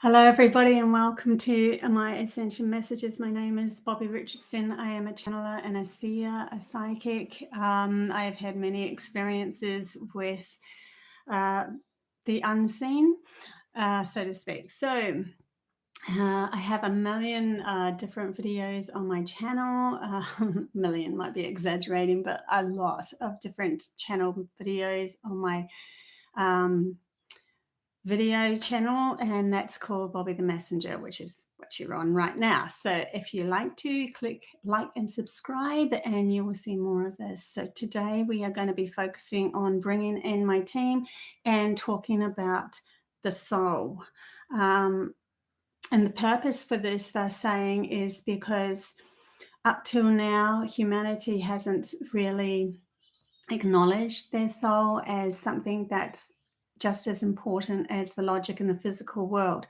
Hello, everybody, and welcome to my Ascension messages. My name is Bobbie Richardson. I am a channeler and a seer, a psychic. I have had many experiences with the unseen, so to speak. So I have a million different videos on my channel. Million might be exaggerating, but a lot of different channel videos on my video channel, and that's called Bobbie the Messenger, which is what you're on right now. So if you like to, click like and subscribe and you will see more of this. So today we are going to be focusing on bringing in my team and talking about the soul. And the purpose for this, they're saying, is because up till now humanity hasn't really acknowledged their soul as something that's just as important as the logic in the physical world.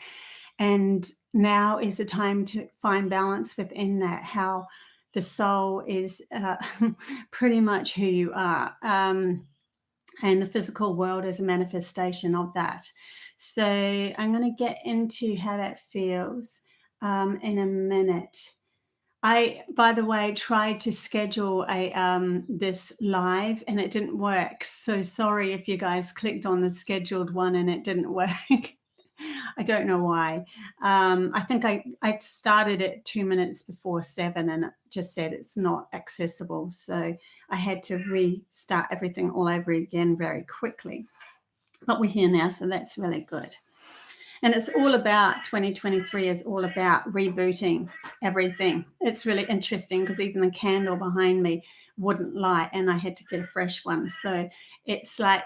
And now is the time to find balance within that, how the soul is pretty much who you are. And the physical world is a manifestation of that. So I'm going to get into how that feels in a minute. I, by the way, tried to schedule this live and it didn't work. So sorry if you guys clicked on the scheduled one and it didn't work. I don't know why. I think I started it 2 minutes before 7 and it just said it's not accessible. So I had to restart everything all over again very quickly. But we're here now, so that's really good. And it's all about 2023 is all about rebooting everything. It's really interesting because even the candle behind me wouldn't light and I had to get a fresh one. So it's like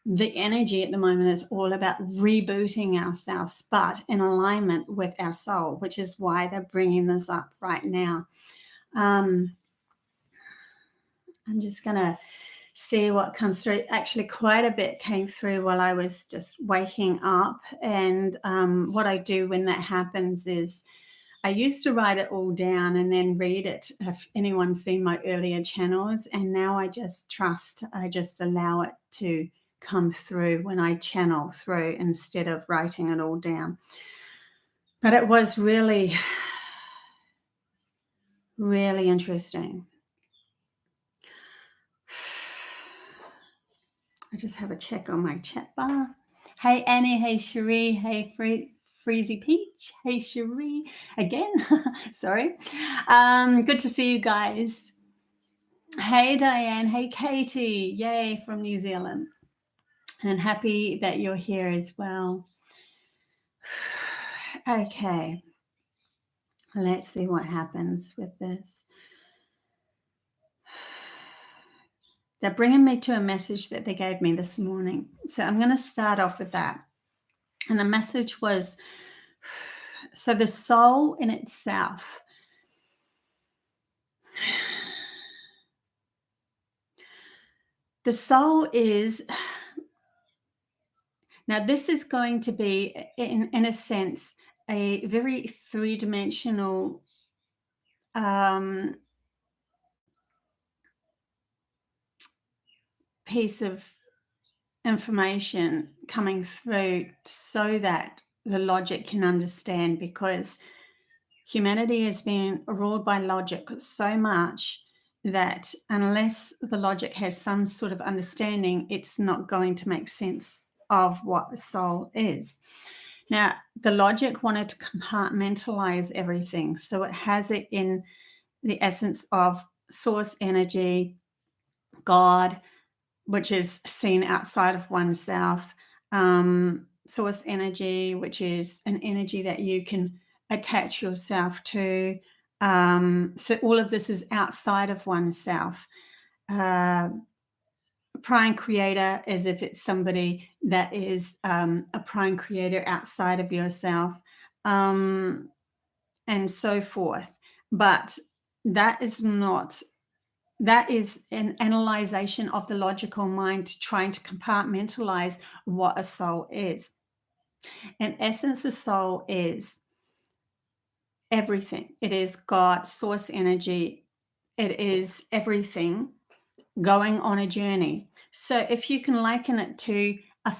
the energy at the moment is all about rebooting ourselves, but in alignment with our soul, which is why they're bringing this up right now. I'm just going to see what comes through. Actually, quite a bit came through while I was just waking up. And what I do when that happens is I used to write it all down and then read it if anyone's seen my earlier channels. And now I just trust, I just allow it to come through when I channel through instead of writing it all down. But it was really, really interesting. I just have a check on my chat bar. Hey, Annie. Hey, Cherie. Hey, Freezy Peach. Hey, Cherie. Again. Sorry. Good to see you guys. Hey, Diane. Hey, Katie. Yay, from New Zealand. And happy that you're here as well. Okay. Let's see what happens with this. They're bringing me to a message that they gave me this morning. So I'm going to start off with that. And the message was, so the soul in itself, the soul is, now this is going to be, in a sense, a very three-dimensional piece of information coming through so that the logic can understand, because humanity has been ruled by logic so much that unless the logic has some sort of understanding, it's not going to make sense of what the soul is. Now, the logic wanted to compartmentalize everything. So it has it in the essence of source energy, God, which is seen outside of oneself, source energy, which is an energy that you can attach yourself to. So all of this is outside of oneself. Prime creator, as if it's somebody that is a prime creator outside of yourself, and so forth. But that is not, that is an analyzation of the logical mind trying to compartmentalize what a soul is. In essence, the soul is everything. It is God, source energy. It is everything going on a journey. So if you can liken it to a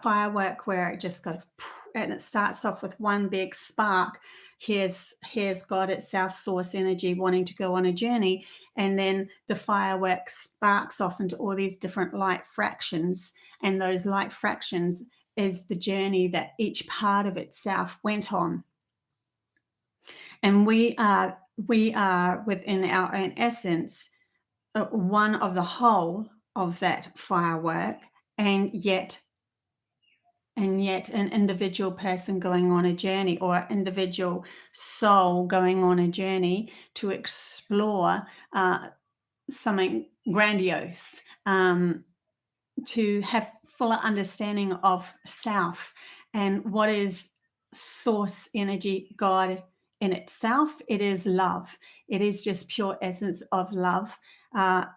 firework where it just goes and it starts off with one big spark. Here's God itself, source energy, wanting to go on a journey, and then the firework sparks off into all these different light fractions, and those light fractions is the journey that each part of itself went on. And we are within our own essence one of the whole of that firework, and yet an individual person going on a journey, or an individual soul going on a journey to explore something grandiose, to have fuller understanding of self and what is source energy, God in itself. It is love. It is just pure essence of love.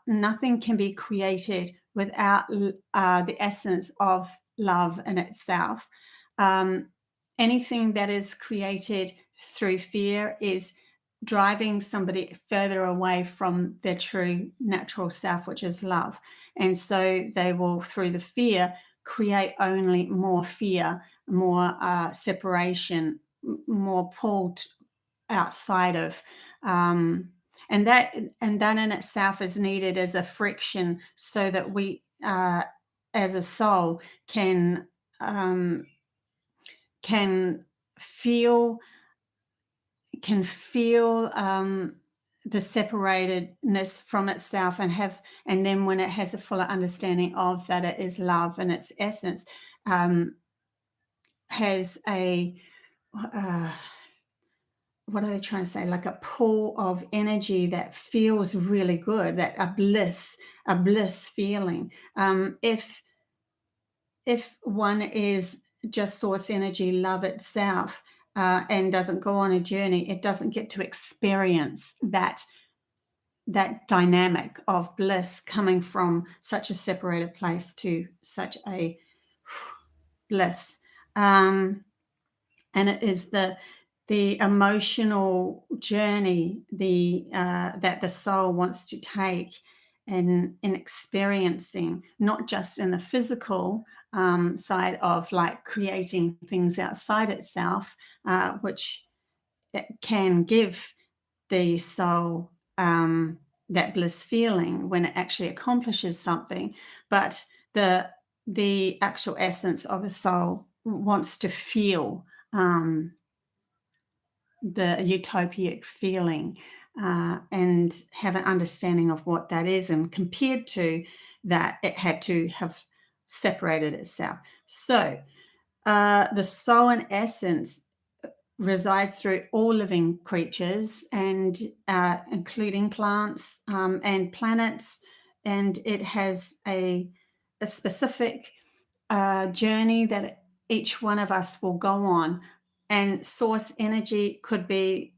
Nothing can be created without the essence of love in itself. Anything that is created through fear is driving somebody further away from their true natural self, which is love. And so they will, through the fear, create only more fear, more separation, more pulled outside of. And that in itself is needed as a friction, so that we, as a soul, can feel the separatedness from itself, and then when it has a fuller understanding of that it is love and its essence, has a what are they trying to say? Like a pool of energy that feels really good, that a bliss feeling. If one is just source energy, love itself, and doesn't go on a journey, it doesn't get to experience that dynamic of bliss coming from such a separated place to such a bliss. And it is the emotional journey that the soul wants to take in experiencing, not just in the physical side of like creating things outside itself, which it can give the soul that bliss feeling when it actually accomplishes something, but the actual essence of a soul wants to feel the utopic feeling, and have an understanding of what that is, and compared to that, it had to have separated itself. So the soul in essence resides through all living creatures, and including plants and planets, and it has a specific journey that each one of us will go on. And source energy could be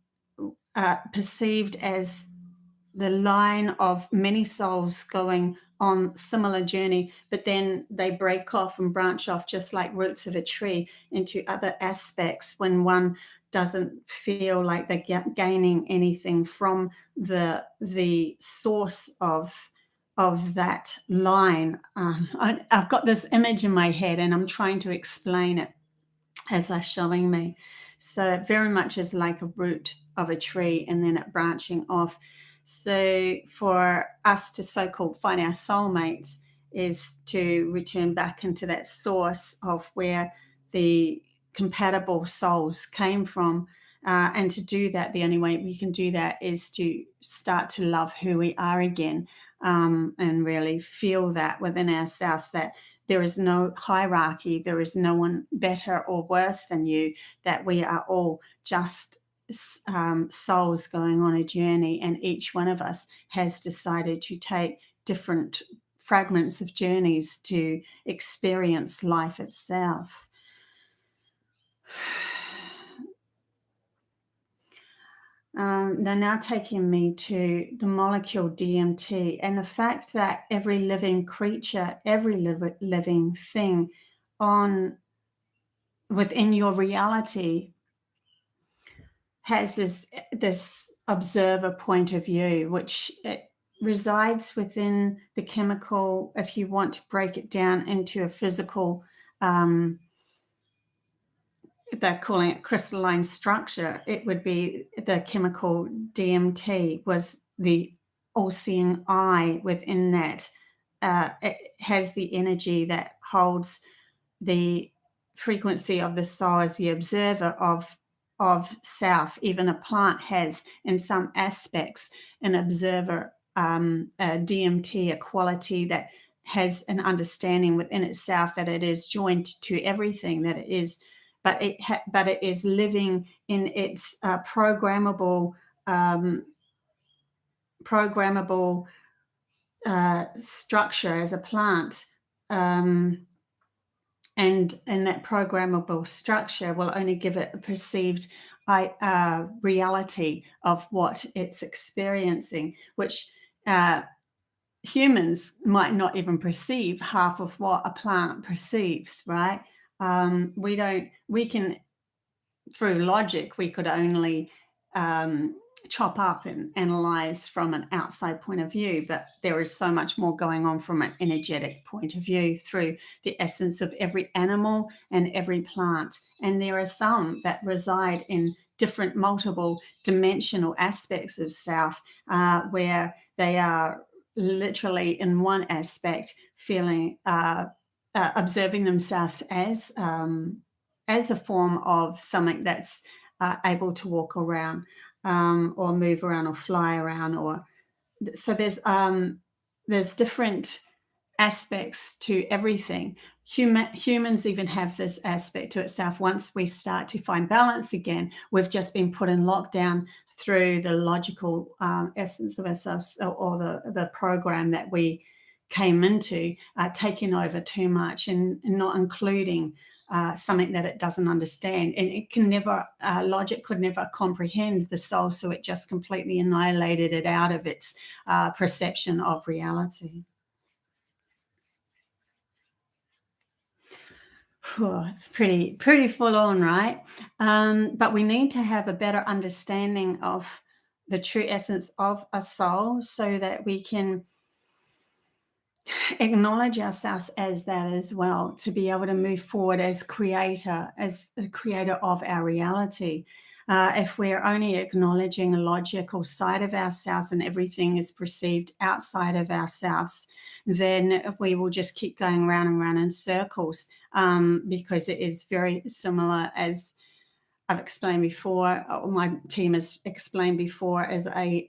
perceived as the line of many souls going on similar journey, but then they break off and branch off, just like roots of a tree, into other aspects when one doesn't feel like they're gaining anything from the source of that line. I've got this image in my head and I'm trying to explain it as they're showing me. So it very much is like a root of a tree and then it branching off. So for us to so-called find our soulmates is to return back into that source of where the compatible souls came from. And to do that, the only way we can do that is to start to love who we are again, and really feel that within ourselves, that there is no hierarchy, there is no one better or worse than you, that we are all just souls going on a journey, and each one of us has decided to take different fragments of journeys to experience life itself. They're now taking me to the molecule DMT, and the fact that every living creature, every living thing within your reality has this observer point of view, which resides within the chemical. If you want to break it down into a physical, they're calling it crystalline structure, it would be the chemical DMT was the all-seeing eye within that. It has the energy that holds the frequency of the soul as the observer of self. Even a plant has, in some aspects, an observer, a DMT, a quality that has an understanding within itself that it is joined to everything, that it is, but it is living in its programmable structure as a plant. And that programmable structure will only give it a perceived reality of what it's experiencing, which humans might not even perceive half of what a plant perceives, right? We can, through logic, we could only chop up and analyze from an outside point of view, but there is so much more going on from an energetic point of view through the essence of every animal and every plant. And there are some that reside in different multiple dimensional aspects of self, where they are literally in one aspect feeling, observing themselves as a form of something that's able to walk around, or move around or fly around, or so there's different aspects to everything. Humans even have this aspect to itself. Once we start to find balance again, we've just been put in lockdown through the logical essence of ourselves, or the program that we came into, taking over too much and not including something that it doesn't understand, and it can never, logic could never comprehend the soul, so it just completely annihilated it out of its perception of reality. It's pretty full on, right? But we need to have a better understanding of the true essence of a soul so that we can acknowledge ourselves as that as well, to be able to move forward as the creator of our reality. If we're only acknowledging a logical side of ourselves and everything is perceived outside of ourselves, then we will just keep going round and round in circles, because it is very similar, as I've explained before, or my team has explained before, as a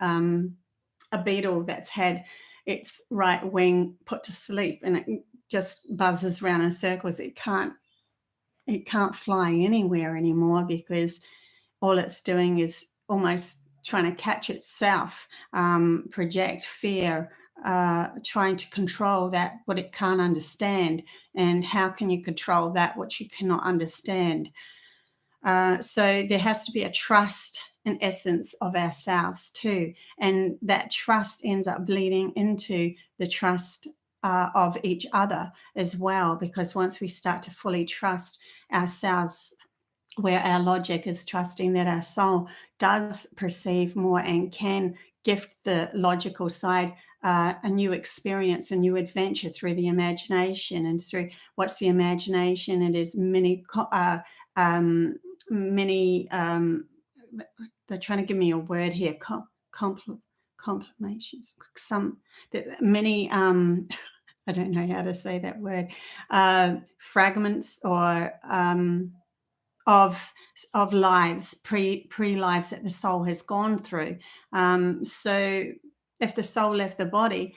beetle that's had its right wing put to sleep and it just buzzes around in circles. It can't fly anywhere anymore because all it's doing is almost trying to catch itself, project fear, trying to control that what it can't understand. And how can you control that which you cannot understand? So there has to be a trust in essence of ourselves too. And that trust ends up bleeding into the trust of each other as well, because once we start to fully trust ourselves, where our logic is trusting that our soul does perceive more and can gift the logical side a new experience, a new adventure through the imagination. And through what's the imagination? It is many they're trying to give me a word here, complications, many I don't know how to say that word, fragments or of lives, pre-lives that the soul has gone through. So if the soul left the body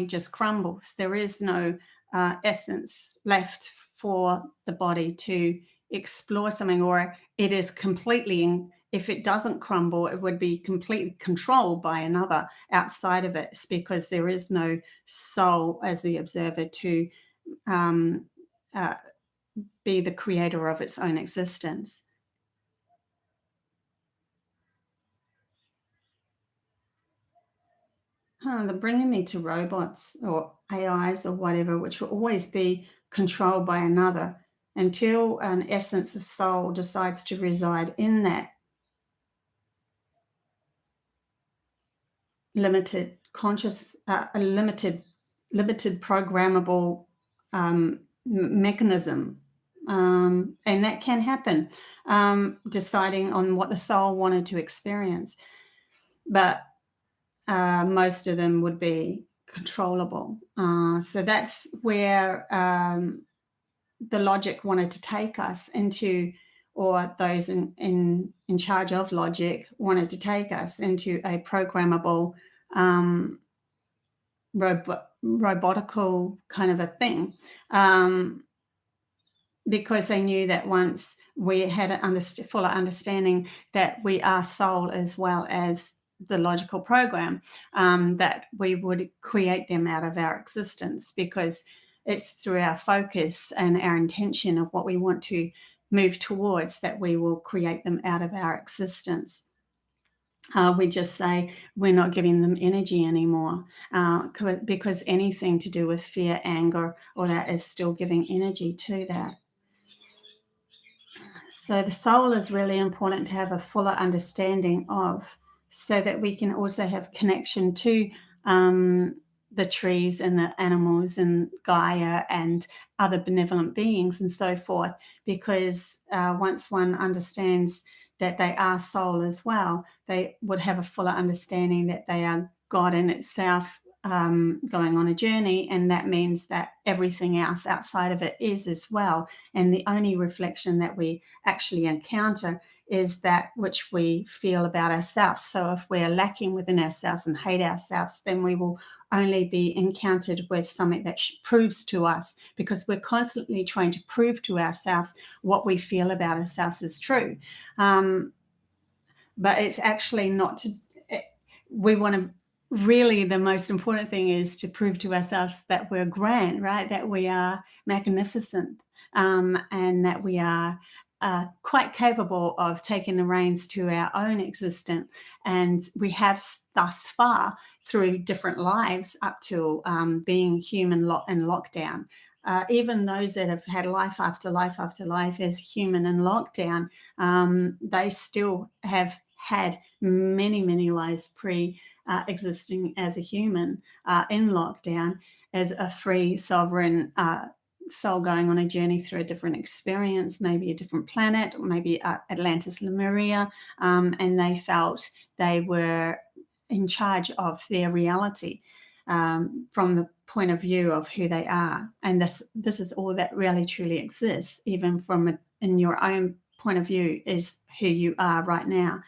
just crumbles. There is no essence left for the body to explore something, or it is completely, if it doesn't crumble, it would be completely controlled by another outside of it. It's because there is no soul as the observer to be the creator of its own existence. They're bringing me to robots or AIs or whatever, which will always be controlled by another until an essence of soul decides to reside in that limited conscious, a limited programmable mechanism. And that can happen, deciding on what the soul wanted to experience. But most of them would be controllable. So that's where the logic wanted to take us into, or those in charge of logic wanted to take us into a programmable, robotical kind of a thing, because they knew that once we had a fuller understanding that we are soul as well as the logical program, that we would create them out of our existence, because it's through our focus and our intention of what we want to move towards that we will create them out of our existence. We just say we're not giving them energy anymore, because anything to do with fear, anger, or that is still giving energy to that. So the soul is really important to have a fuller understanding of, so that we can also have connection to the trees and the animals and Gaia and other benevolent beings and so forth, because once one understands that they are soul as well, they would have a fuller understanding that they are God in itself, going on a journey, and that means that everything else outside of it is as well, and the only reflection that we actually encounter is that which we feel about ourselves. So if we're lacking within ourselves and hate ourselves, then we will only be encountered with something that proves to us, because we're constantly trying to prove to ourselves what we feel about ourselves is true. But it's actually not to, we want to, really the most important thing is to prove to ourselves that we're grand, right? That we are magnificent, and that we are quite capable of taking the reins to our own existence. And we have thus far, through different lives up to being human in lockdown. Even those that have had life after life after life as human in lockdown, they still have had many, many lives existing as a human in lockdown, as a free sovereign soul going on a journey through a different experience, maybe a different planet, or maybe Atlantis, Lemuria, and they felt they were in charge of their reality, from the point of view of who they are. And this is all that really truly exists, even from in your own point of view, is who you are right now.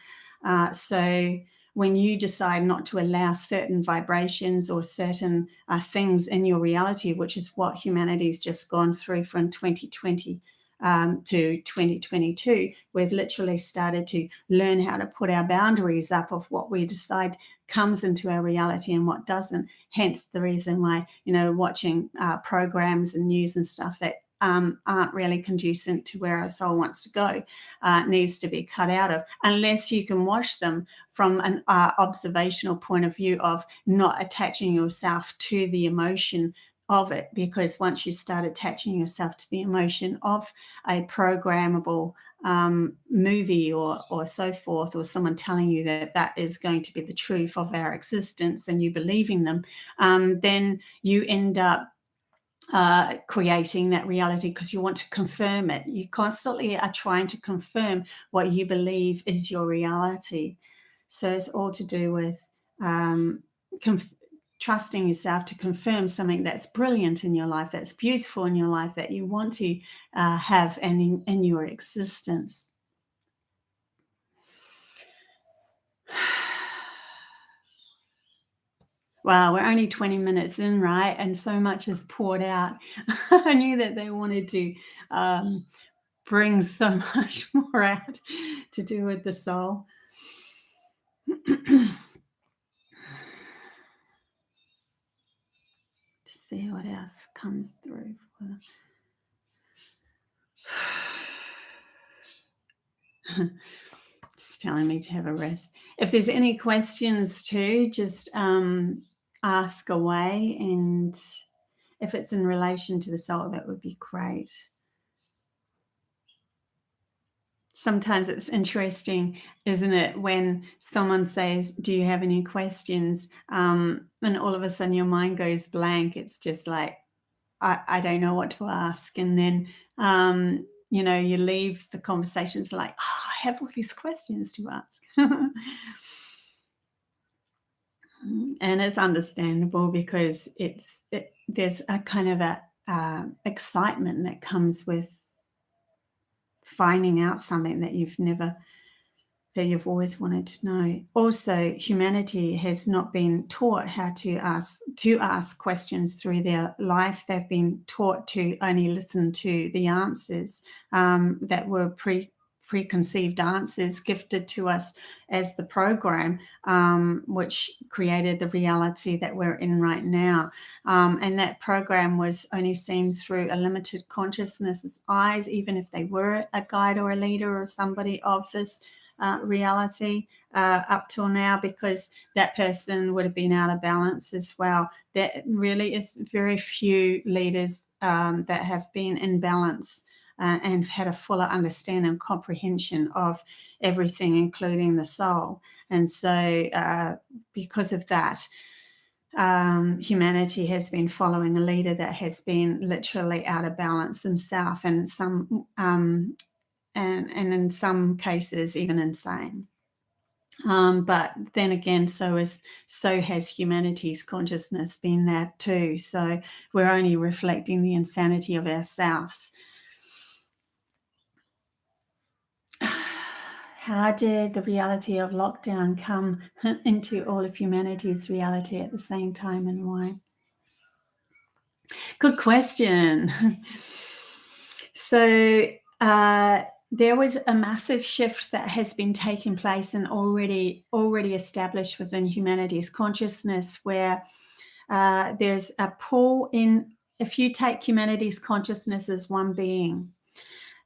So when you decide not to allow certain vibrations or certain things in your reality, which is what humanity's just gone through from 2020 to 2022, we've literally started to learn how to put our boundaries up of what we decide comes into our reality and what doesn't. Hence the reason why, watching programs and news and stuff that aren't really conducive to where our soul wants to go, needs to be cut out of, unless you can watch them from an observational point of view of not attaching yourself to the emotion of it. Because once you start attaching yourself to the emotion of a programmable movie or so forth, or someone telling you that is going to be the truth of our existence, and you believing them, then you end up creating that reality, because you want to confirm it. You constantly are trying to confirm what you believe is your reality. So it's all to do with trusting yourself to confirm something that's brilliant in your life, that's beautiful in your life, that you want to have in your existence. Wow, we're only 20 minutes in, right? And so much has poured out. I knew that they wanted to bring so much more out to do with the soul. See what else comes through. Just telling me to have a rest. If there's any questions too, just ask away, and if it's in relation to the soul, that would be great. sometimes it's interesting, isn't it, when someone says, "Do you have any questions?" And all of a sudden your mind goes blank. It's just like, I don't know what to ask. And then, you leave the conversations like, oh, I have all these questions to ask. And it's understandable because there's a kind of a excitement that comes with finding out something that you've always wanted to know. Also, humanity has not been taught how to ask questions through their life. They've been taught to only listen to the answers that were preconceived answers gifted to us as the program, which created the reality that we're in right now. And that program was only seen through a limited consciousness's eyes, even if they were a guide or a leader or somebody of this reality up till now, because that person would have been out of balance as well. There really is very few leaders that have been in balance and had a fuller understanding and comprehension of everything, including the soul. And so because of that, humanity has been following a leader that has been literally out of balance themselves, and and in some cases even insane. But then again, so has humanity's consciousness been that too. So we're only reflecting the insanity of ourselves. How did the reality of lockdown come into all of humanity's reality at the same time, and why? Good question. So there was a massive shift that has been taking place and already established within humanity's consciousness, where there's a pull in. If you take humanity's consciousness as one being,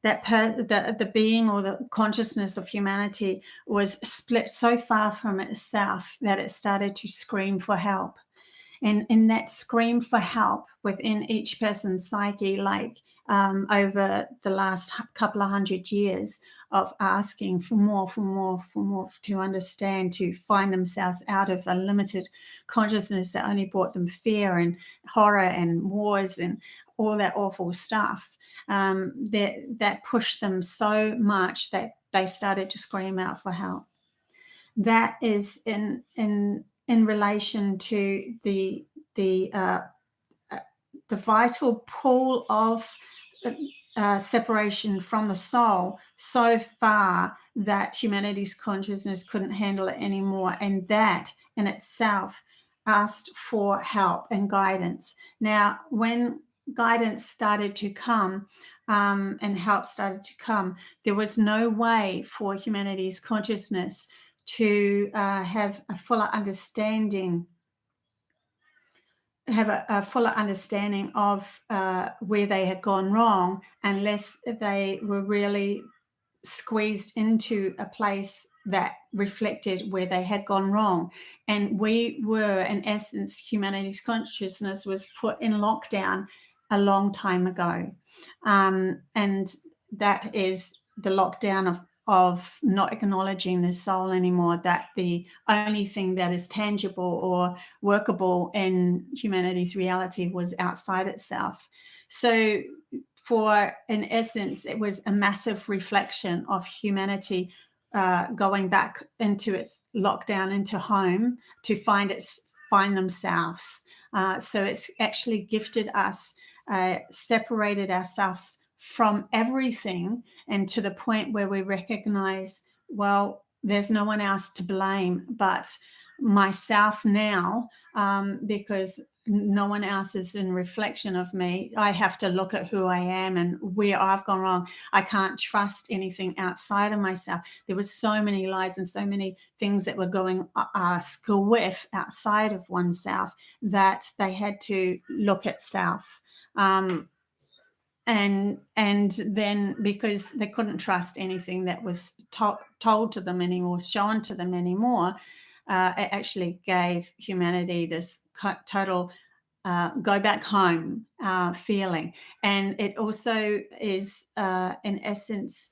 the being or the consciousness of humanity was split so far from itself that it started to scream for help. And in that scream for help within each person's psyche, like over the last couple of 100 years of asking for more, to understand, to find themselves out of a limited consciousness that only brought them fear and horror and wars and all that awful stuff, that pushed them so much that they started to scream out for help. That is in relation to the vital pull of separation from the soul so far that humanity's consciousness couldn't handle it anymore, and that in itself asked for help and guidance. Now, when guidance started to come and help started to come, there was no way for humanity's consciousness to have a fuller understanding of where they had gone wrong, unless they were really squeezed into a place that reflected where they had gone wrong. And we were, in essence, humanity's consciousness was put in lockdown a long time ago. And that is the lockdown of not acknowledging the soul anymore, that the only thing that is tangible or workable in humanity's reality was outside itself. So in essence, it was a massive reflection of humanity going back into its lockdown, into home, to find themselves. So it's actually gifted us, separated ourselves from everything, and to the point where we recognize, well, there's no one else to blame but myself now, because no one else is in reflection of me. I have to look at who I am and where I've gone wrong. I can't trust anything outside of myself. There were so many lies and so many things that were going squiff outside of oneself that they had to look at self. And then, because they couldn't trust anything that was told to them anymore, shown to them anymore, it actually gave humanity this total go back home feeling. And it also is, in essence,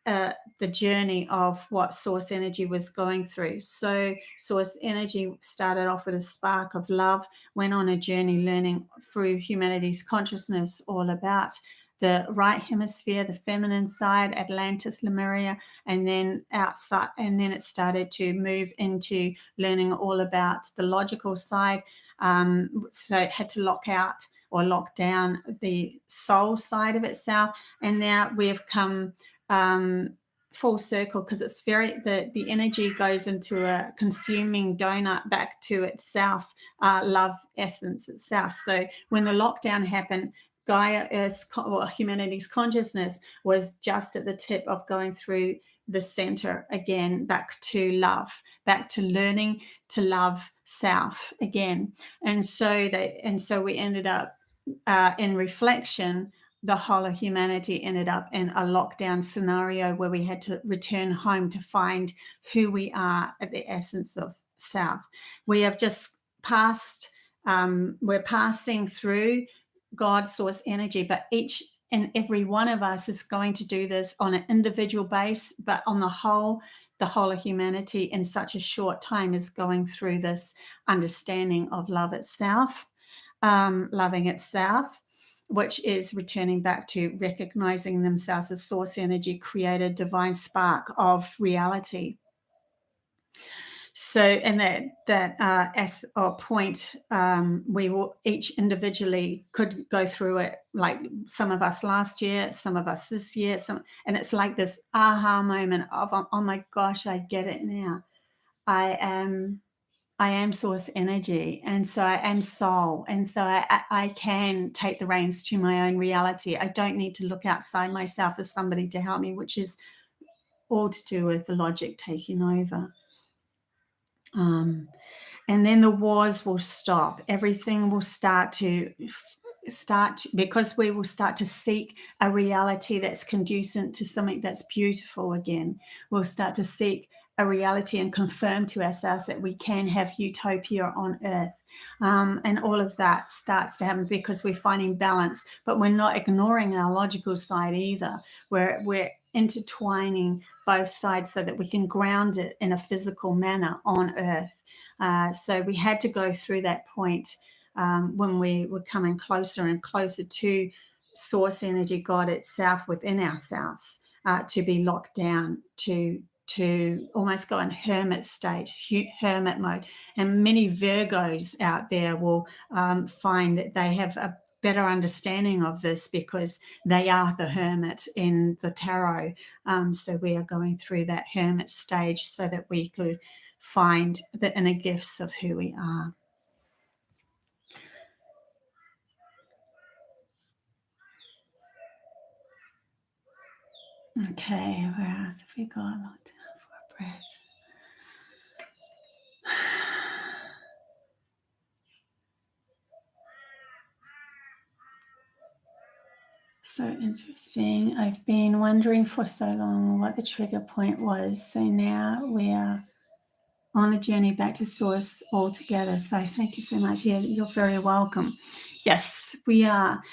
the journey of what source energy was going through. So source energy started off with a spark of love, went on a journey learning through humanity's consciousness all about the right hemisphere, the feminine side, Atlantis, Lemuria, and then outside, and then it started to move into learning all about the logical side. So it had to lock out or lock down the soul side of itself, and now we've come full circle, because it's very the energy goes into a consuming donut back to itself, love essence itself. So when the lockdown happened, Gaia, Earth's or humanity's consciousness was just at the tip of going through the center again, back to love, back to learning to love self again. And so we ended up in reflection, the whole of humanity ended up in a lockdown scenario where we had to return home to find who we are at the essence of self. We have just passed, we're passing through God source energy, but each and every one of us is going to do this on an individual base, but on the whole of humanity in such a short time is going through this understanding of love itself, loving itself, which is returning back to recognizing themselves as source energy, created divine spark of reality. So, and that as a point, we will each individually could go through it, like some of us last year, some of us this year, and it's like this aha moment of, oh my gosh, I get it now. I am source energy, and so I am soul, and so I can take the reins to my own reality. I don't need to look outside myself as somebody to help me, which is all to do with the logic taking over. And then the wars will stop. Everything will start because we will start to seek a reality that's conducive to something that's beautiful again. We'll start to seek a reality and confirm to ourselves that we can have utopia on earth. And all of that starts to happen because we're finding balance, but we're not ignoring our logical side either. We're intertwining both sides so that we can ground it in a physical manner on earth. So we had to go through that point when we were coming closer and closer to source energy, God itself within ourselves, to be locked down, to almost go in hermit state, hermit mode. And many Virgos out there will find that they have a better understanding of this because they are the hermit in the tarot. So we are going through that hermit stage so that we could find the inner gifts of who we are. Okay, where else have we got? Locked down for a breath. So interesting. I've been wondering for so long what the trigger point was. So now we are on a journey back to source altogether. So thank you so much. Yeah, you're very welcome. Yes, we are.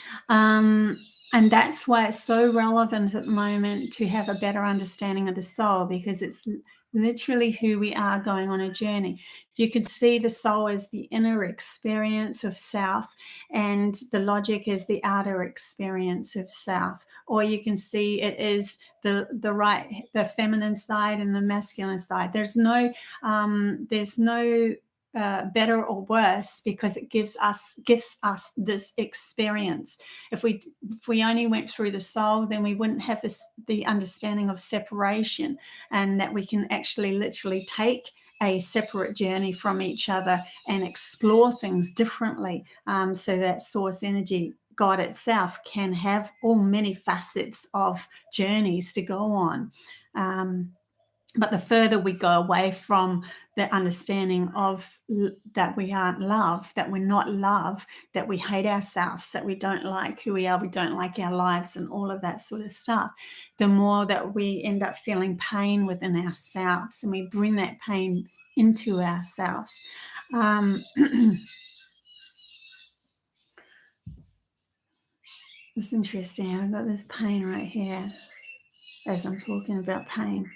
And that's why it's so relevant at the moment to have a better understanding of the soul, because it's literally who we are going on a journey. You could see the soul as the inner experience of self, and the logic is the outer experience of self. Or you can see it is the feminine side and the masculine side. There's no better or worse, because it gives us this experience. If we only went through the soul, then we wouldn't have the understanding of separation, and that we can actually literally take a separate journey from each other and explore things differently, so that source energy, God itself, can have all many facets of journeys to go on. But the further we go away from the understanding of that we aren't love, that we're not love, that we hate ourselves, that we don't like who we are, we don't like our lives and all of that sort of stuff, the more that we end up feeling pain within ourselves, and we bring that pain into ourselves. It's interesting. I've got this pain right here. as I'm talking about pain.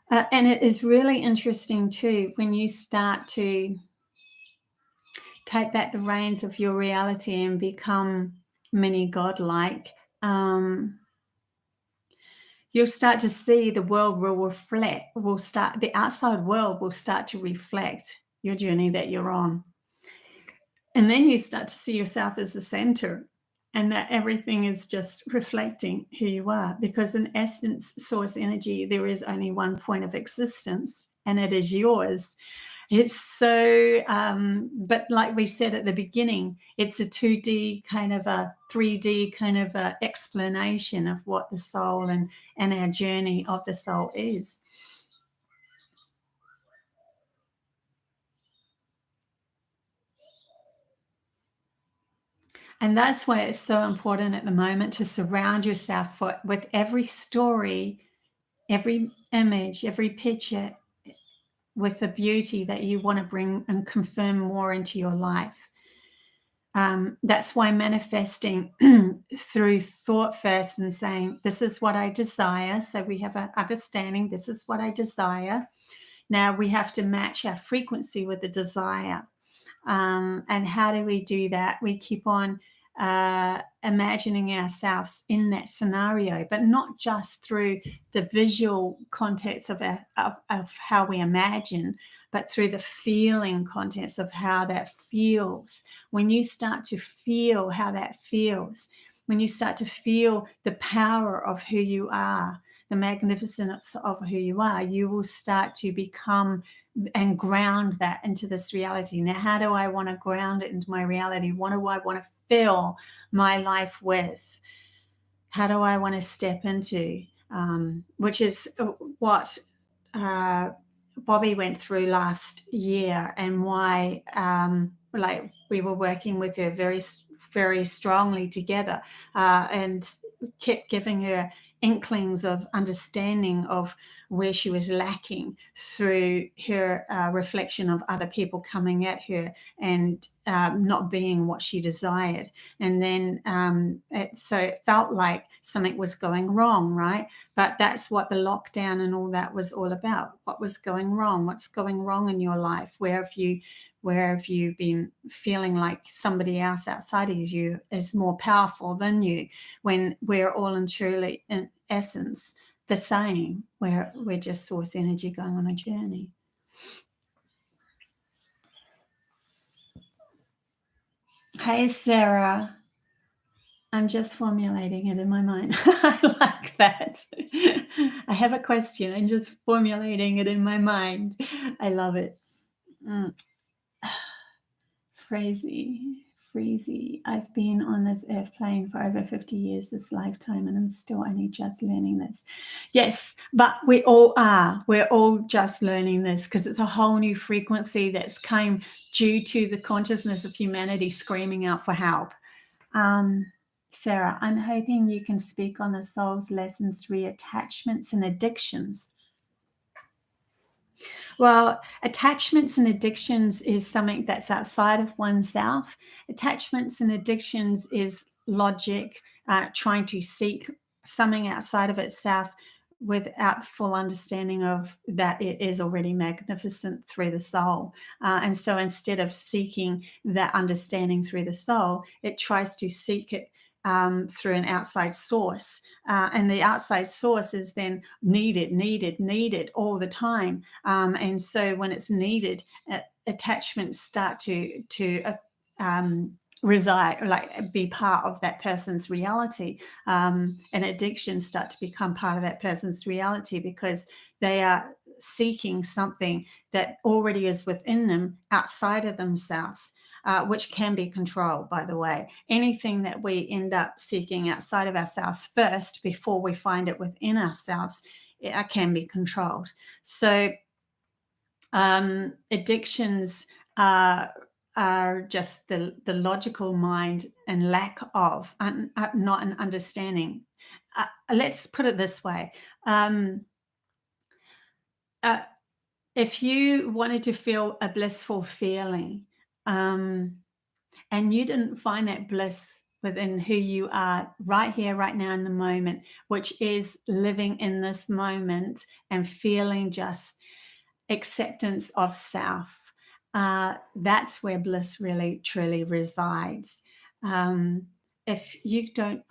And it is really interesting too when you start to take back the reins of your reality and become mini godlike. You'll start to see the world the outside world will start to reflect your journey that you're on. And then you start to see yourself as the center, and that everything is just reflecting who you are. Because in essence, source energy, there is only one point of existence, and it is yours. It's so, but like we said at the beginning, it's a 2D kind of a 3D kind of a explanation of what the soul and our journey of the soul is. And that's why it's so important at the moment to surround yourself with every story, every image, every picture, with the beauty that you want to bring and confirm more into your life. That's why manifesting through thought first and saying, this is what I desire. So we have an understanding, this is what I desire. Now we have to match our frequency with the desire. And how do we do that? We keep on imagining ourselves in that scenario, but not just through the visual context of how we imagine, but through the feeling context of how that feels. When you start to feel how that feels, when you start to feel the power of who you are, the magnificence of who you are, you will start to become and ground that into this reality. Now, how do I want to ground it into my reality? What do I want to fill my life with? How do I want to step into? Which is what Bobbie went through last year, and why like we were working with her very, very strongly together, and kept giving her inklings of understanding of where she was lacking through her reflection of other people coming at her and not being what she desired. And then so it felt like something was going wrong, right? But that's what the lockdown and all that was all about. What was going wrong? What's going wrong in your life? Where have you been feeling like somebody else outside of you is more powerful than you, when we're all in truly, in essence, the same? We're just source energy going on a journey. Hey, Sarah. I'm just formulating it in my mind. I like that. I have a question. I'm just formulating it in my mind. I love it. Freezy. I've been on this earth plane for over 50 years this lifetime, and I'm still only just learning this. Yes, but we all are. We're all just learning this, because it's a whole new frequency that's came due to the consciousness of humanity screaming out for help. Sarah, I'm hoping you can speak on the soul's lesson 3, attachments and addictions. Well, attachments and addictions is something that's outside of oneself. Attachments and addictions is logic, trying to seek something outside of itself without the full understanding of that it is already magnificent through the soul. And so instead of seeking that understanding through the soul, it tries to seek it through an outside source. And the outside source is then needed all the time. And so when it's needed, attachments start to reside, like be part of that person's reality. And addictions start to become part of that person's reality, because they are seeking something that already is within them outside of themselves. Which can be controlled, by the way. Anything that we end up seeking outside of ourselves first, before we find it within ourselves, it can be controlled. So addictions are just the logical mind and lack of, not an understanding. Let's put it this way. If you wanted to feel a blissful feeling, and you didn't find that bliss within who you are right here, right now in the moment, which is living in this moment and feeling just acceptance of self, that's where bliss really truly resides. If you don't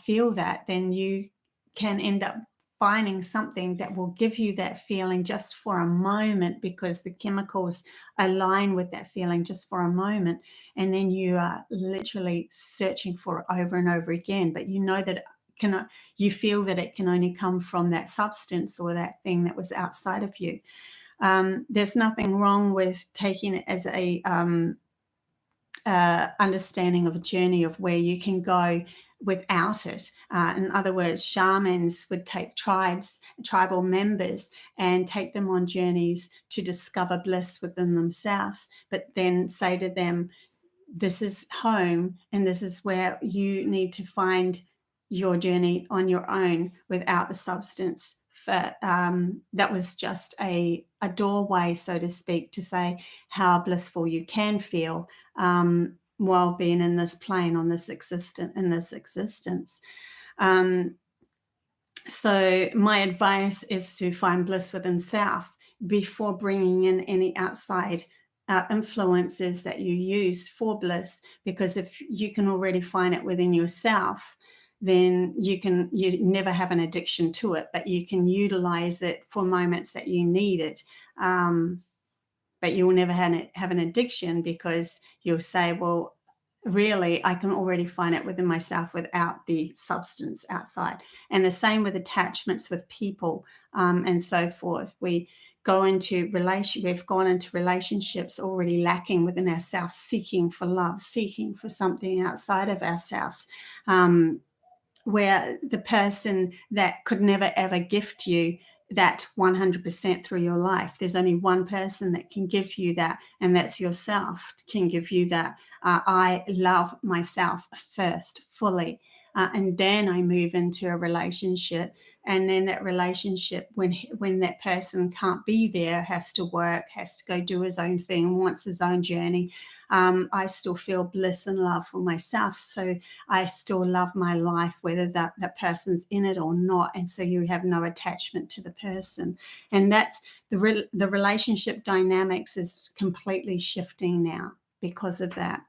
feel that, then you can end up finding something that will give you that feeling just for a moment, because the chemicals align with that feeling just for a moment, and then you are literally searching for it over and over again. But you know that you feel that it can only come from that substance or that thing that was outside of you. There's nothing wrong with taking it as a understanding of a journey of where you can go without it. In other words, shamans would take tribal members and take them on journeys to discover bliss within themselves, but then say to them, this is home and this is where you need to find your journey on your own without the substance. That was just a doorway, so to speak, to say how blissful you can feel while being in this plane, in this existence. So my advice is to find bliss within self before bringing in any outside influences that you use for bliss, because if you can already find it within yourself, then you never have an addiction to it, but you can utilize it for moments that you need it. But you will never have an addiction, because you'll say, well, really, I can already find it within myself without the substance outside. And the same with attachments with people and so forth. We've gone into relationships already lacking within ourselves, seeking for love, seeking for something outside of ourselves, where the person that could never ever gift you that 100% through your life. There's only one person that can give you that, and that's yourself, can give you that. I love myself first, fully, and then I move into a relationship. And then that relationship, when that person can't be there, has to work, has to go do his own thing, wants his own journey, I still feel bliss and love for myself. So I still love my life, whether that person's in it or not. And so you have no attachment to the person. And that's the relationship dynamics is completely shifting now because of that.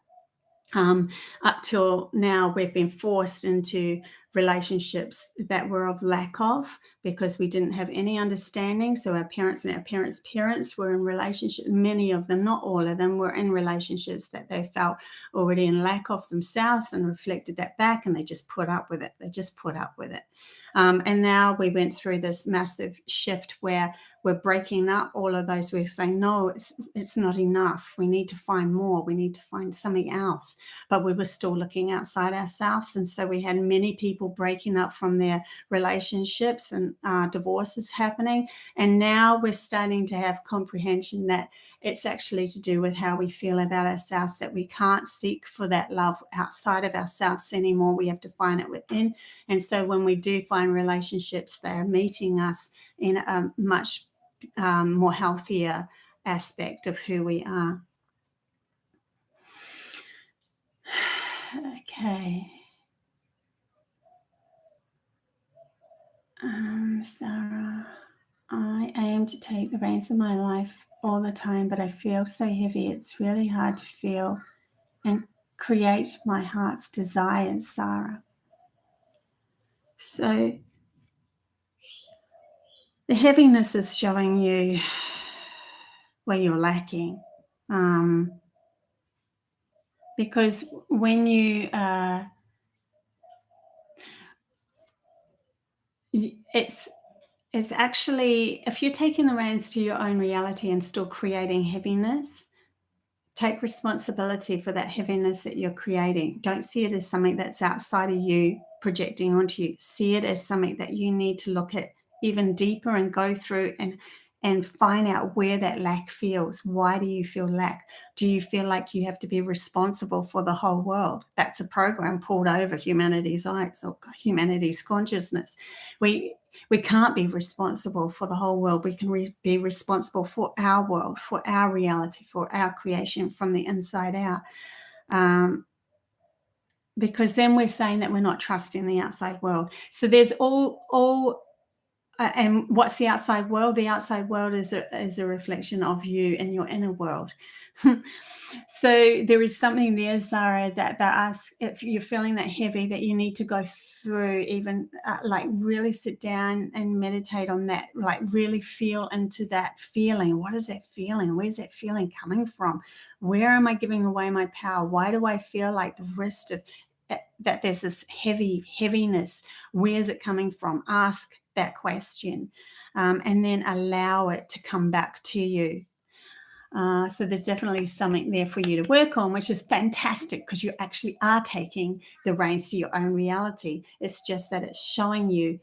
Up till now, we've been forced into relationships that were of lack of, because we didn't have any understanding. So our parents and our parents were in relationships. Many of them, not all of them, were in relationships that they felt already in lack of themselves, and reflected that back, and they just put up with it. And now we went through this massive shift where we're breaking up all of those. We're saying, no, it's not enough. We need to find more. We need to find something else. But we were still looking outside ourselves. And so we had many people breaking up from their relationships and divorces happening. And now we're starting to have comprehension that it's actually to do with how we feel about ourselves, that we can't seek for that love outside of ourselves anymore. We have to find it within. And so when we do find relationships, they are meeting us in a much more healthier aspect of who we are. Okay. Sarah, I aim to take the reins of my life all the time, but I feel so heavy. It's really hard to feel and create my heart's desires, Sarah. So the heaviness is showing you where you're lacking. Because when you it's actually, if you're taking the reins to your own reality and still creating heaviness, take responsibility for that heaviness that you're creating. Don't see it as something that's outside of you projecting onto you. See it as something that you need to look at even deeper and go through and find out where that lack feels. Why do you feel lack? Do you feel like you have to be responsible for the whole world? That's a program pulled over humanity's eyes or humanity's consciousness. We can't be responsible for the whole world. We can be responsible for our world, for our reality, for our creation from the inside out. because then we're saying that we're not trusting the outside world. So there's and what's the outside world? The outside world is a reflection of you and your inner world. So there is something there, Zara, that asks, if you're feeling that heavy, that you need to go through, even like really sit down and meditate on that, like really feel into that feeling. What is that feeling? Where's that feeling coming from? Where am I giving away my power? Why do I feel like the rest of that there's this heaviness? Where's it coming from? Ask that question, and then allow it to come back to you. So there's definitely something there for you to work on, which is fantastic, because you actually are taking the reins to your own reality. It's just that it's showing you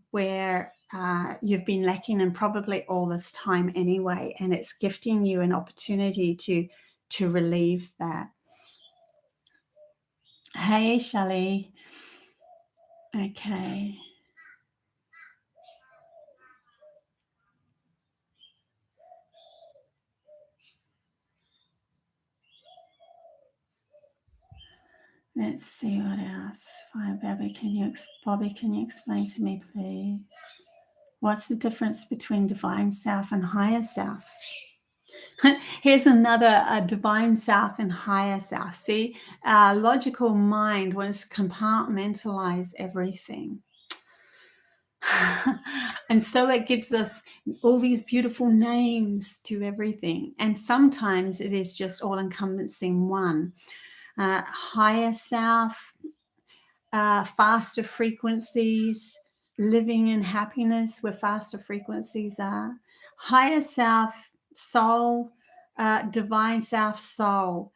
where you've been lacking, and probably all this time anyway, and it's gifting you an opportunity to relieve that. Hey, Shelley. Okay. Let's see what else. Fine, Bobby, can you explain to me, please? What's the difference between divine self and higher self? Here's another divine self and higher self. See, our logical mind wants to compartmentalize everything. And so it gives us all these beautiful names to everything. And sometimes it is just all encompassing one. Higher self, faster frequencies, living in happiness where faster frequencies are. Higher self, soul, divine self, soul.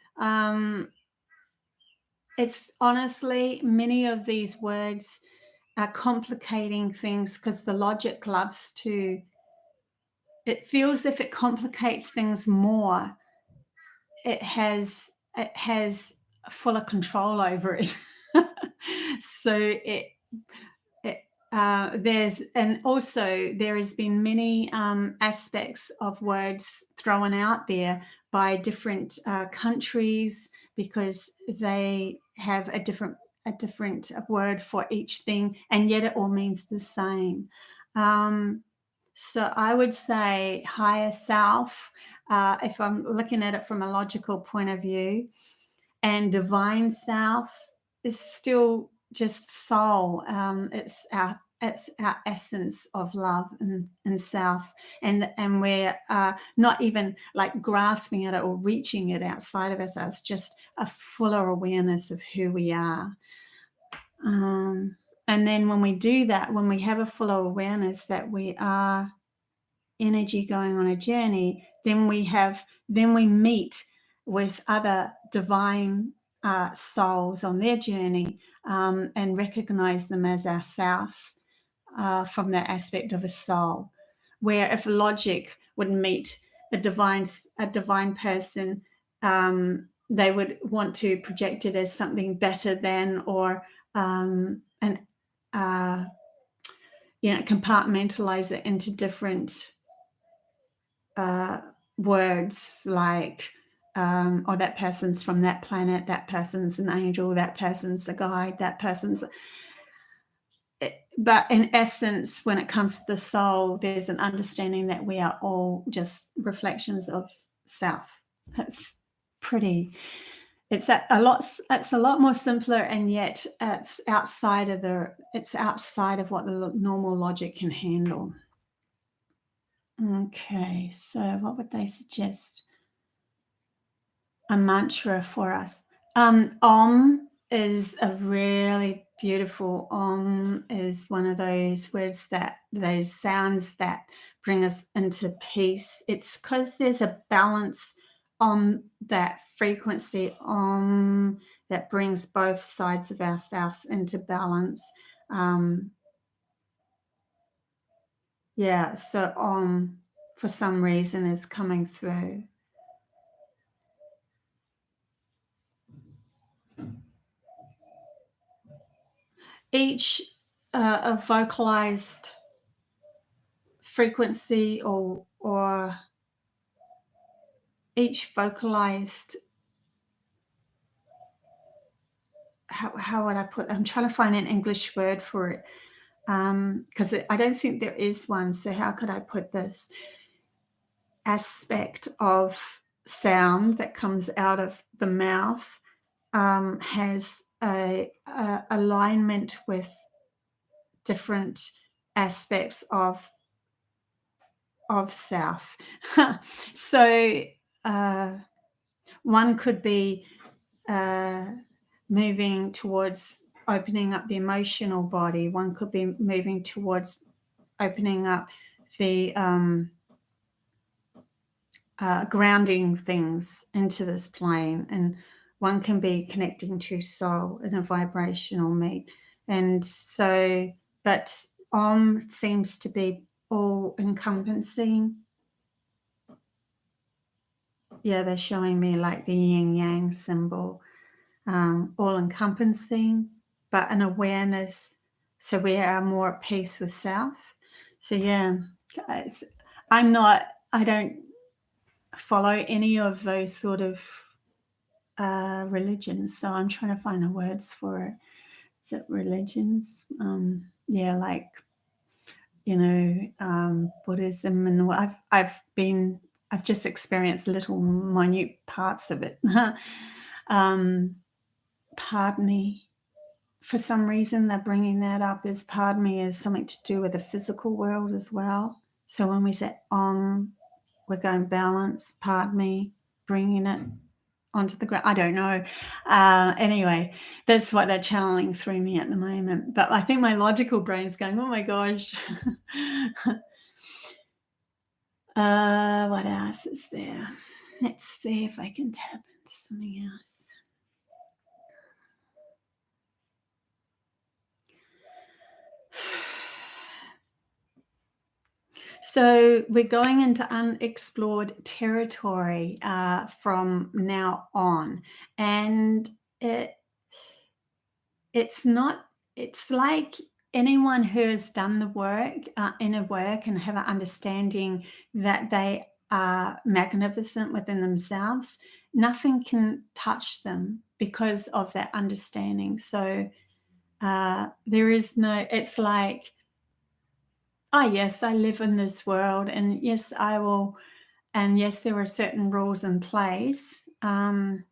It's honestly, many of these words are complicating things, because the logic loves to, it feels if it complicates things more, it has fuller control over it. So there's, and also there has been many aspects of words thrown out there by different countries, because they have a different word for each thing, and yet it all means the same. So I would say higher self, if I'm looking at it from a logical point of view, and divine self is still just soul. It's our essence of love and self, and we're not even like grasping at it or reaching it outside of ourselves, just a fuller awareness of who we are. And then when we do that, when we have a fuller awareness that we are energy going on a journey, then we meet with other divine souls on their journey, and recognize them as ourselves, from that aspect of a soul. Where if logic would meet a divine person, they would want to project it as something better than, or compartmentalize it into different words, like oh, that person's from that planet, that person's an angel, that person's the guide, that person's. But in essence, when it comes to the soul, there's an understanding that we are all just reflections of self. That's pretty. It's a lot more simpler, and yet it's outside of what the normal logic can handle. Okay, so what would they suggest? A mantra for us. Om is a really beautiful. Om is one of those words, those sounds that bring us into peace. It's because there's a balance on that frequency, Om, that brings both sides of ourselves into balance. Yeah, so Om for some reason is coming through. Each a vocalized frequency, or each vocalized how would I put, I'm trying to find an English word for it, because I don't think there is one. So how could I put this? Aspect of sound that comes out of the mouth has a alignment with different aspects of self. So one could be moving towards opening up the emotional body. One could be moving towards opening up the grounding things into this plane, and one can be connecting to soul in a vibrational meet. And so, but Om seems to be all encompassing. Yeah, they're showing me like the yin yang symbol, all encompassing, but an awareness. So we are more at peace with self. So yeah, I don't follow any of those sort of religions, so I'm trying to find the words for it. Is it religions? Yeah, like, you know, Buddhism, and I've just experienced little minute parts of it. Pardon me. For some reason, they're bringing that up as pardon me is something to do with the physical world as well. So when we say we're going balance, pardon me, bringing it onto the ground. I don't know. Anyway, that's what they're channeling through me at the moment. But I think my logical brain's going, oh my gosh. What else is there? Let's see if I can tap into something else. So we're going into unexplored territory from now on, and it's like anyone who has done the work, inner work, and have an understanding that they are magnificent within themselves, nothing can touch them because of that understanding. So there is no, it's like, oh yes, I live in this world, and yes, I will, and yes, there are certain rules in place, and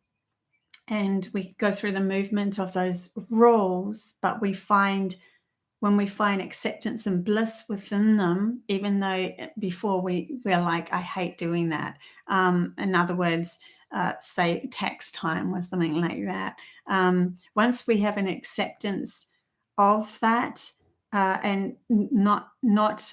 we go through the movement of those rules, but when we find acceptance and bliss within them, even though before we're like, I hate doing that. In other words, say tax time or something like that. Once we have an acceptance of that, and not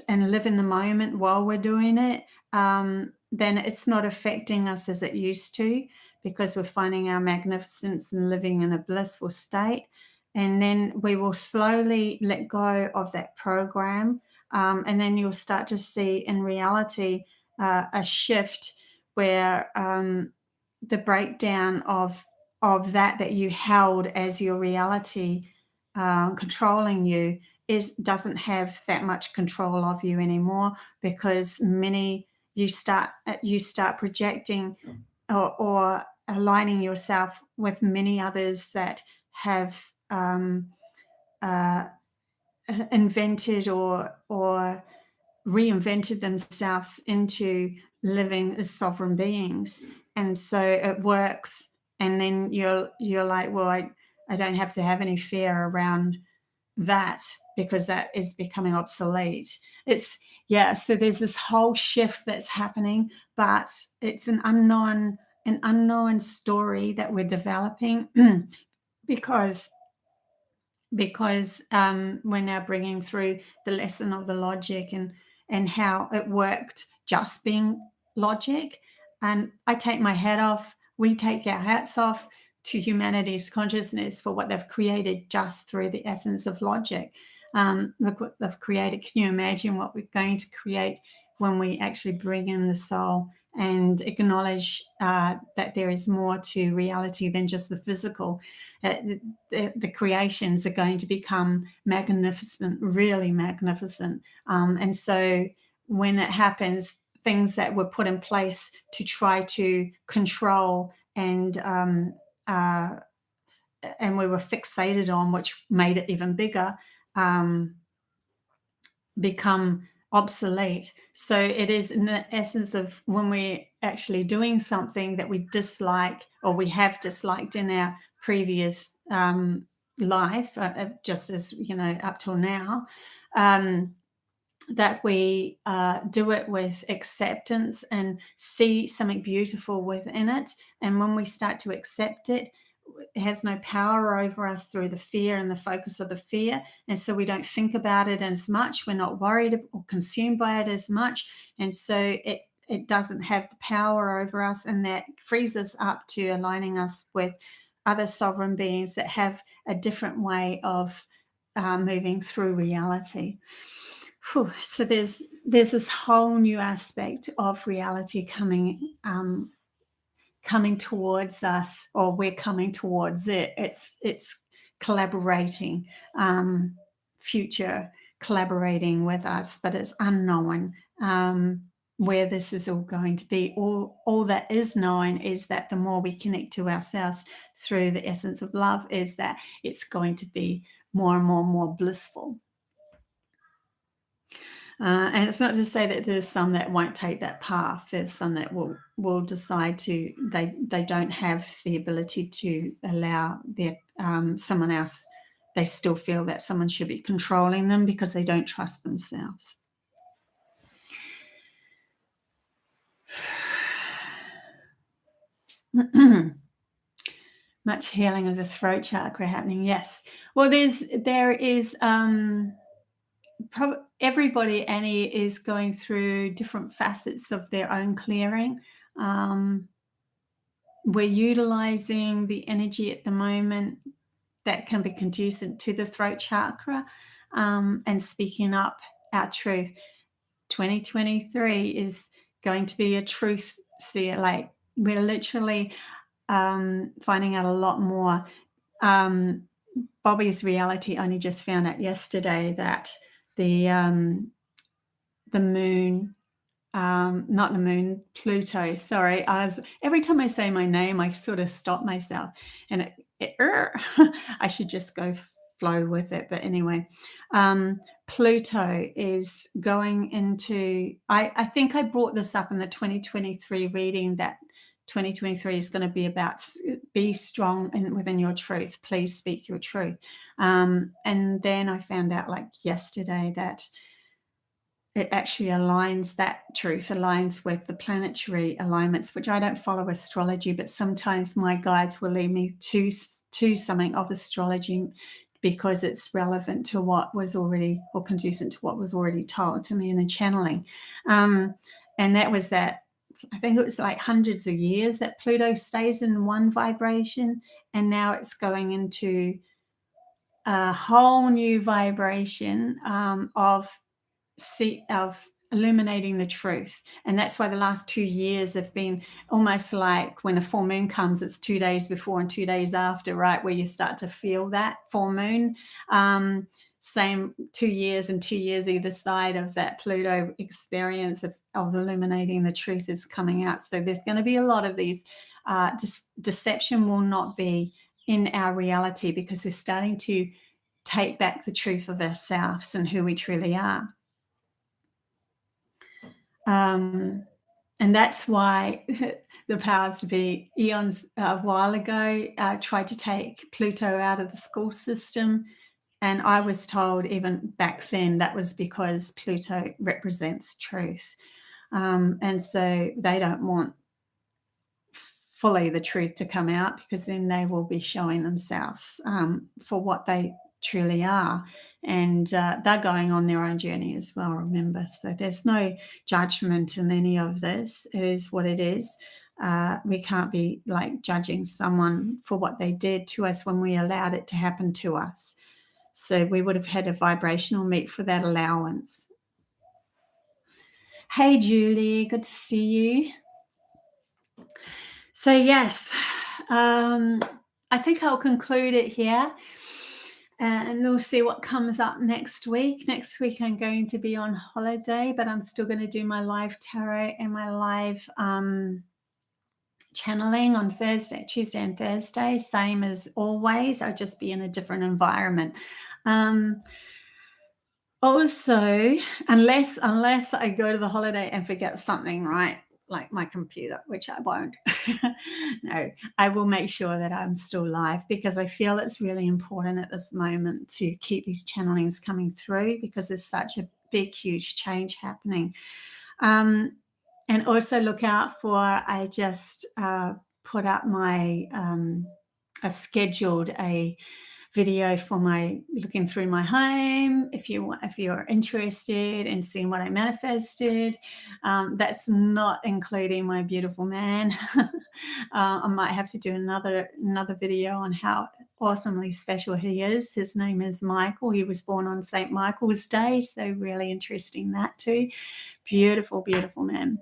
and live in the moment while we're doing it, then it's not affecting us as it used to, because we're finding our magnificence and living in a blissful state. And then we will slowly let go of that program, and then you'll start to see in reality a shift where the breakdown of that you held as your reality controlling you doesn't have that much control of you anymore, because you start projecting or aligning yourself with many others that have invented or reinvented themselves into living as sovereign beings. And so it works, and then you're like, well, I don't have to have any fear around that, because that is becoming obsolete. So there's this whole shift that's happening, but it's an unknown story that we're developing because we're now bringing through the lesson of the logic and how it worked just being logic. And I take my hat off. We take our hats off to humanity's consciousness for what they've created just through the essence of logic. Look what they've created. Can you imagine what we're going to create when we actually bring in the soul and acknowledge that there is more to reality than just the physical? The creations are going to become magnificent, really magnificent. And so when it happens, things that were put in place to try to control and and we were fixated on, which made it even bigger, become obsolete. So it is in the essence of when we're actually doing something that we dislike or we have disliked in our previous life, just as, you know, up till now, that we do it with acceptance and see something beautiful within it. And when we start to accept it, it has no power over us through the fear and the focus of the fear. And so we don't think about it as much. We're not worried or consumed by it as much. And so it doesn't have the power over us, and that frees us up to aligning us with other sovereign beings that have a different way of moving through reality. Whew. So there's this whole new aspect of reality coming towards us, or we're coming towards it. It's collaborating, future collaborating with us, but it's unknown where this is all going to be. All that is known is that the more we connect to ourselves through the essence of love, is that it's going to be more and more blissful. And it's not to say that there's some that won't take that path. There's some that will decide to, they don't have the ability to allow their someone else. They still feel that someone should be controlling them because they don't trust themselves. Much healing of the throat chakra happening. Yes. Well, there is everybody, Annie, is going through different facets of their own clearing. We're utilizing the energy at the moment that can be conducive to the throat chakra, and speaking up our truth. 2023 is going to be a truth seer. Like, we're literally finding out a lot more. Bobbie's Reality only just found out yesterday that the moon, not the moon, Pluto, sorry. Every time I say my name, I sort of stop myself, and I should just go flow with it. But anyway, Pluto is going into, I think I brought this up in the 2023 reading, that 2023 is going to be about be strong within your truth. Please speak your truth. And then I found out like yesterday that it actually aligns, that truth aligns with the planetary alignments, which I don't follow astrology, but sometimes my guides will lead me to something of astrology because it's relevant to what was already, or conducive to what was already told to me in a channeling. And that was that, I think it was like hundreds of years that Pluto stays in one vibration, and now it's going into a whole new vibration of illuminating the truth. And that's why the last 2 years have been almost like when a full moon comes, it's 2 days before and 2 days after, right, where you start to feel that full moon. Same 2 years and 2 years either side of that Pluto experience of illuminating the truth is coming out. So there's going to be a lot of these deception will not be in our reality, because we're starting to take back the truth of ourselves and who we truly are. And that's why the powers to be eons a while ago tried to take Pluto out of the school system. And I was told even back then that was because Pluto represents truth. And so they don't want fully the truth to come out, because then they will be showing themselves for what they truly are. And they're going on their own journey as well, remember. So there's no judgment in any of this. It is what it is. We can't be like judging someone for what they did to us when we allowed it to happen to us. So we would have had a vibrational meet for that allowance. Hey, Julie, good to see you. So yes, I think I'll conclude it here, and we'll see what comes up next week. Next week I'm going to be on holiday, but I'm still going to do my live tarot and my live channeling on Tuesday and Thursday, same as always. I'll just be in a different environment. Also, unless I go to the holiday and forget something, right? Like my computer, which I won't. No, I will make sure that I'm still live, because I feel it's really important at this moment to keep these channelings coming through, because there's such a big, huge change happening. And also look out for, I just put up my, I scheduled a video for my looking through my home. If you're interested in seeing what I manifested, that's not including my beautiful man. I might have to do another video on how awesomely special he is. His name is Michael. He was born on St. Michael's Day, so really interesting that too. Beautiful, beautiful man.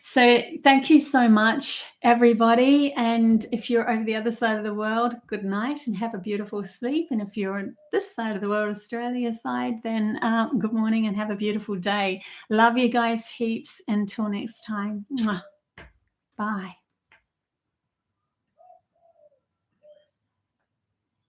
So thank you so much, everybody. And if you're over the other side of the world, good night and have a beautiful sleep. And if you're on this side of the world, Australia side, then good morning and have a beautiful day. Love you guys heaps. Until next time. Mwah. Bye.